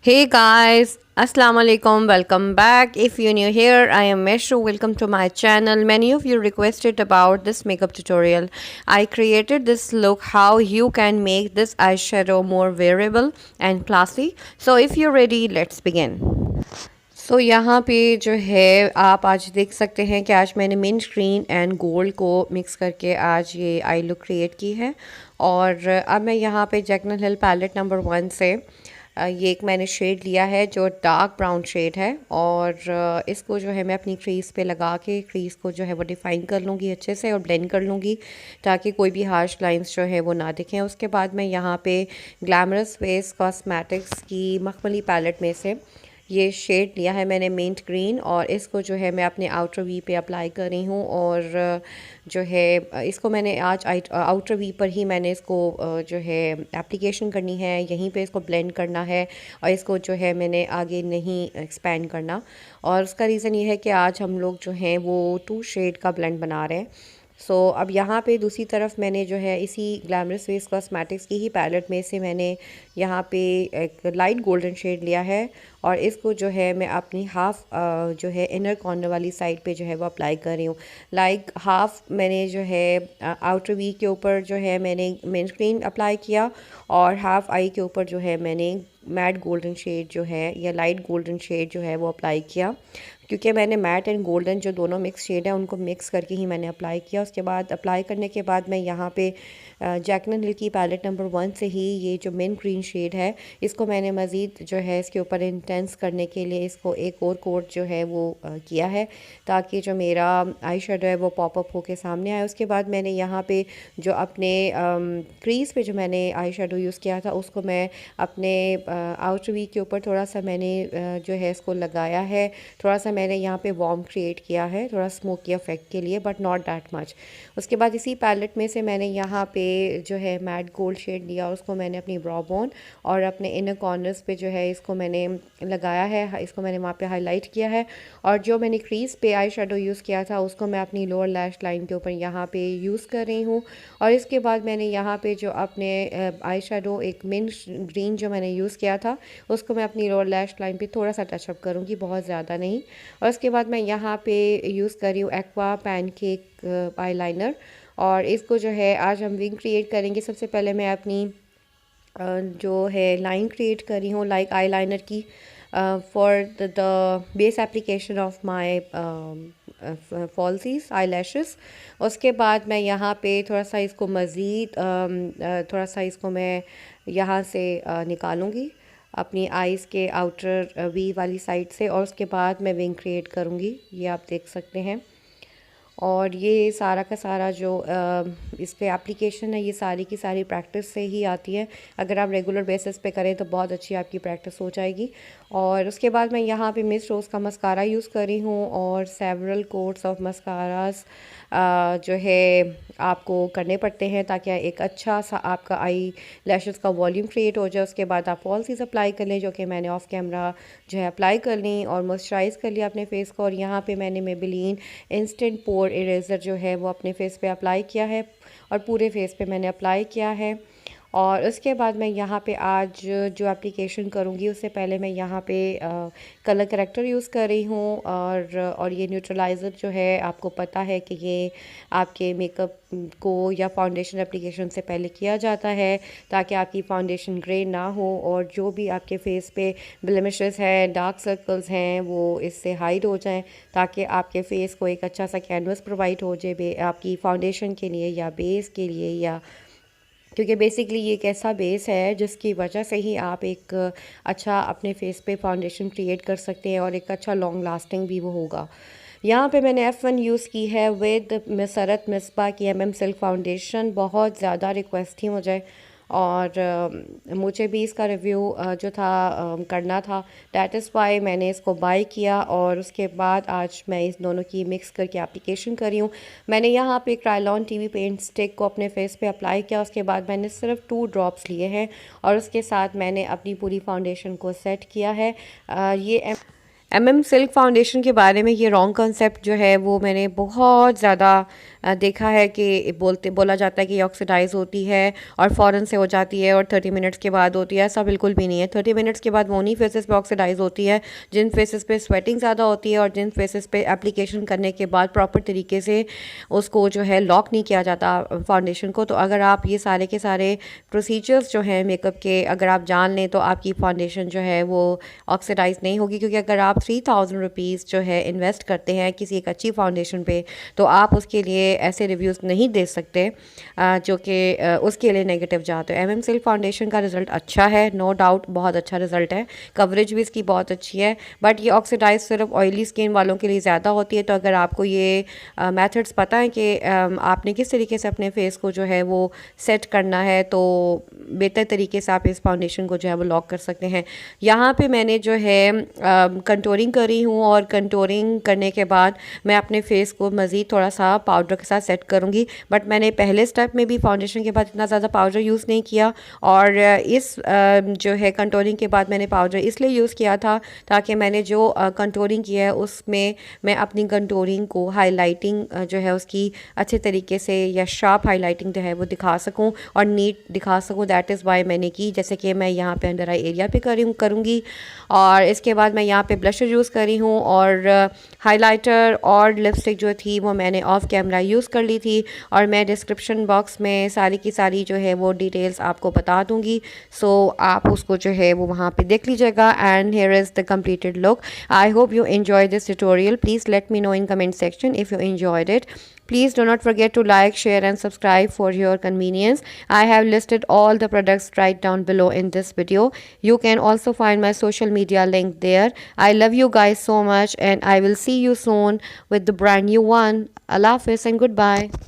Hey guys, Assalamu alaikum. Welcome back. If you're new here, I am Mehshoo. Welcome to my channel. Many of you requested about this makeup tutorial. I created this look how you can make this eyeshadow more wearable and classy. So if you're ready, let's begin. सो यहाँ पे जो है आप आज देख सकते हैं कि आज मैंने मिंट ग्रीन एंड गोल्ड को मिक्स करके आज ये आई लुक क्रिएट की है। और अब मैं यहाँ पे जैकनल हिल पैलेट नंबर 1 से ये एक मैंने शेड लिया है जो डार्क ब्राउन शेड है। और इसको जो है मैं अपनी क्रीज पे लगा के क्रीज को जो है वो डिफ़ाइन कर लूँगी अच्छे से और ब्लेंड कर लूँगी ताकि कोई भी हार्श लाइंस जो है वो ना दिखें। उसके बाद मैं यहाँ पे ग्लैमरस फेस कॉस्मेटिक्स की मखमली पैलेट में से ये शेड लिया है मैंने मिंट ग्रीन, और इसको जो है मैं अपने आउटर वी पे अप्लाई कर रही हूँ। और जो है इसको मैंने आज आउटर वी पर ही मैंने इसको जो है एप्लीकेशन करनी है, यहीं पे इसको ब्लेंड करना है और इसको जो है मैंने आगे नहीं एक्सपेंड करना। और उसका रीज़न ये है कि आज हम लोग जो हैं वो 2 शेड का ब्लेंड बना रहे हैं। अब यहाँ पे दूसरी तरफ मैंने जो है इसी ग्लैमरस फेस कॉस्मेटिक्स की ही पैलेट में से मैंने यहाँ पे एक लाइट गोल्डन शेड लिया है और इसको जो है मैं अपनी हाफ़ जो है इनर कॉर्नर वाली साइड पे जो है वो अप्लाई कर रही हूँ। लाइक हाफ़ मैंने जो है आउटर वी के ऊपर जो है मैंने मिंट ग्रीन अप्लाई किया और हाफ़ आई के ऊपर जो है मैंने मैट गोल्डन शेड जो है या लाइट गोल्डन शेड जो है वो अप्लाई किया, क्योंकि मैंने मैट एंड गोल्डन जो दोनों मिक्स शेड है उनको मिक्स करके ही मैंने अप्लाई किया। उसके बाद अप्लाई करने के बाद मैं यहाँ पे जैकनल हिल की पैलेट नंबर 1 से ही ये जो मिंट ग्रीन शेड है इसको मैंने मज़ीद जो है इसके ऊपर इंटेंस करने के लिए इसको एक और कोट जो है वो किया है ताकि जो मेरा आई शेडो है वो पॉपअप होके सामने आए। उसके बाद मैंने यहाँ पे जो अपने क्रीज़ पे जो मैंने आई शेडो यूज़ किया था उसको मैं अपने आउटर वी के ऊपर थोड़ा सा मैंने जो है इसको लगाया है। थोड़ा सा मैंने यहाँ पे वार्म क्रिएट किया है थोड़ा स्मोकी इफेक्ट के लिए, बट नॉट दैट मच। उसके बाद इसी पैलेट में से मैंने यहाँ पे जो है मैट गोल्ड शेड लिया, उसको मैंने अपनी ब्रो बोन और अपने इनर कॉर्नर्स पे जो है इसको मैंने लगाया है, इसको मैंने वहाँ पे हाईलाइट किया है। और जो मैंने क्रीज पे आई शेडो यूज़ किया था उसको मैं अपनी लोअर लैश लाइन के ऊपर यहाँ पे यूज़ कर रही हूँ। और इसके बाद मैंने यहाँ पे जो अपने आई शेडो एक मिंट ग्रीन जो मैंने यूज़ किया था उसको मैं अपनी लोअर लैश लाइन पे थोड़ा सा टचअप करूँगी, बहुत ज़्यादा नहीं। और उसके बाद मैं यहाँ पे यूज़ कर रही हूँ एक्वा पैनकेक आईलाइनर, और इसको जो है आज हम विंग क्रिएट करेंगे। सबसे पहले मैं अपनी जो है लाइन क्रिएट कर रही हूँ लाइक आईलाइनर की for the base application of my fallacies eye lashes. उसके बाद मैं यहाँ पे थोड़ा सा इसको मज़ीद थोड़ा सा इसको मैं यहाँ से निकालूंगी अपनी आइज़ के आउटर वी वाली साइड से, और उसके बाद मैं विंग क्रिएट करूँगी, ये आप देख सकते हैं। और ये सारा का सारा जो इस पे एप्लीकेशन है ये सारी की सारी प्रैक्टिस से ही आती है। अगर आप रेगुलर बेसिस पे करें तो बहुत अच्छी आपकी प्रैक्टिस हो जाएगी। और उसके बाद मैं यहाँ पे मिस रोज़ का मस्कारा यूज़ कर रही हूँ और सेवरल कोट्स ऑफ मस्कारास जो है आपको करने पड़ते हैं ताकि एक अच्छा सा आपका आई लैशेस का वॉल्यूम क्रिएट हो जाए। उसके बाद आप फॉल्सीज अप्लाई कर लें जो कि मैंने ऑफ कैमरा जो है अप्लाई कर ली और मॉइस्चराइज़ कर लिया अपने फेस को। और यहाँ पे मैंने मेबेलिन इंस्टेंट पोर इरेज़र जो है वो अपने फेस पे अप्लाई किया है और पूरे फेस पे मैंने अप्लाई किया है। और उसके बाद मैं यहाँ पे आज जो एप्लीकेशन करूँगी उससे पहले मैं यहाँ पे कलर करेक्टर यूज़ कर रही हूँ। और ये न्यूट्रलाइज़र जो है आपको पता है कि ये आपके मेकअप को या फाउंडेशन एप्लीकेशन से पहले किया जाता है ताकि आपकी फाउंडेशन ग्रे ना हो और जो भी आपके फेस पे ब्लेमिशेस हैं डार्क सर्कल्स हैं वो इससे हाइड हो जाएं, ताकि आपके फेस को एक अच्छा सा कैनवस प्रोवाइड हो जाए आपकी फाउंडेशन के लिए या बेस के लिए, या क्योंकि बेसिकली ये एक ऐसा बेस है जिसकी वजह से ही आप एक अच्छा अपने फेस पे फाउंडेशन क्रिएट कर सकते हैं और एक अच्छा लॉन्ग लास्टिंग भी वो होगा। यहाँ पे मैंने F1 यूज़ की है विद मसरत मिसबा की Mmsilk फाउंडेशन। बहुत ज़्यादा रिक्वेस्ट थी मुझे और मुझे भी इसका रिव्यू जो था करना था, डैट इज़ वाई मैंने इसको बाय किया। और उसके बाद आज मैं इस दोनों की मिक्स करके एप्लीकेशन कर रही हूँ। मैंने यहाँ पे क्राइलॉन टीवी पेंट स्टिक को अपने फेस पे अप्लाई किया, उसके बाद मैंने सिर्फ 2 ड्रॉप्स लिए हैं और उसके साथ मैंने अपनी पूरी फाउंडेशन को सेट किया है। ये सिल्क फाउंडेशन के बारे में ये रॉन्ग कंसेप्ट जो है वो मैंने बहुत ज़्यादा देखा है कि बोला जाता है कि ये ऑक्सीडाइज होती है और फ़ौरन से हो जाती है और 30 मिनट्स के बाद होती है। ऐसा बिल्कुल भी नहीं है। 30 मिनट्स के बाद वो नहीं फेसेस पे ऑक्सीडाइज होती है जिन फेसेस पे स्वेटिंग ज़्यादा होती है और जिन फेसेस पे एप्लीकेशन करने के बाद प्रॉपर तरीके से उसको जो है लॉक नहीं किया जाता फाउंडेशन को। तो अगर आप ये सारे के सारे प्रोसीजर्स जो हैं मेकअप के अगर आप जान लें तो आपकी फाउंडेशन जो है वो ऑक्सीडाइज नहीं होगी। क्योंकि अगर आप 3000 रुपीज़ जो है इन्वेस्ट करते हैं किसी एक अच्छी फाउंडेशन पे तो आप उसके लिए ऐसे रिव्यूज़ नहीं दे सकते जो कि उसके लिए नेगेटिव जाते हैं। सिल्क फाउंडेशन का रिज़ल्ट अच्छा है, नो डाउट बहुत अच्छा रिज़ल्ट है, कवरेज भी इसकी बहुत अच्छी है। बट ये ऑक्सीडाइज सिर्फ ऑयली स्किन वालों के लिए ज़्यादा होती है। तो अगर आपको ये मेथड्स पता है कि आपने किस तरीके से अपने फेस को जो है वो सेट करना है तो बेहतर तरीके से आप इस फाउंडेशन को जो है वो लॉक कर सकते हैं। यहाँ पे मैंने जो है कंटूरिंग करी हूँ और कंटूरिंग करने के बाद मैं अपने फेस को मज़ीद थोड़ा सा पाउडर के साथ सेट करूँगी। बट मैंने पहले स्टेप में भी फाउंडेशन के बाद इतना ज़्यादा पाउडर यूज़ नहीं किया और इस जो है कंटूरिंग के बाद मैंने पाउडर इसलिए यूज़ किया था ताकि मैंने जो कंटूरिंग किया है उसमें मैं अपनी कंटूरिंग को हाईलाइटिंग जो है उसकी अच्छे तरीके से या शार्प हाईलाइटिंग जो है वो दिखा सकूँ और नीट दिखा सकूँ। दैट इज़ वाई मैंने की। जैसे कि मैं यहाँ पे अंडर आई एरिया पे करूँगी और इसके बाद मैं यहाँ पे ब्लशर यूज़ करी हूँ और हाइलाइटर और लिपस्टिक जो थी वो मैंने ऑफ कैमरा यूज़ कर ली थी और मैं डिस्क्रिप्शन बॉक्स में सारी की सारी जो है वो डिटेल्स आपको बता दूँगी। सो आप उसको जो है वो वहाँ पे देख लीजिएगा। And here is the completed look. I hope you enjoyed this tutorial. Please let me know in comment section if you enjoyed it. Please do not forget to like, share and subscribe for your convenience. I have listed all the products right down below in this video. You can also find my social media link there. I love you guys so much and I will see you soon with the brand new one. Allah Hafiz and goodbye.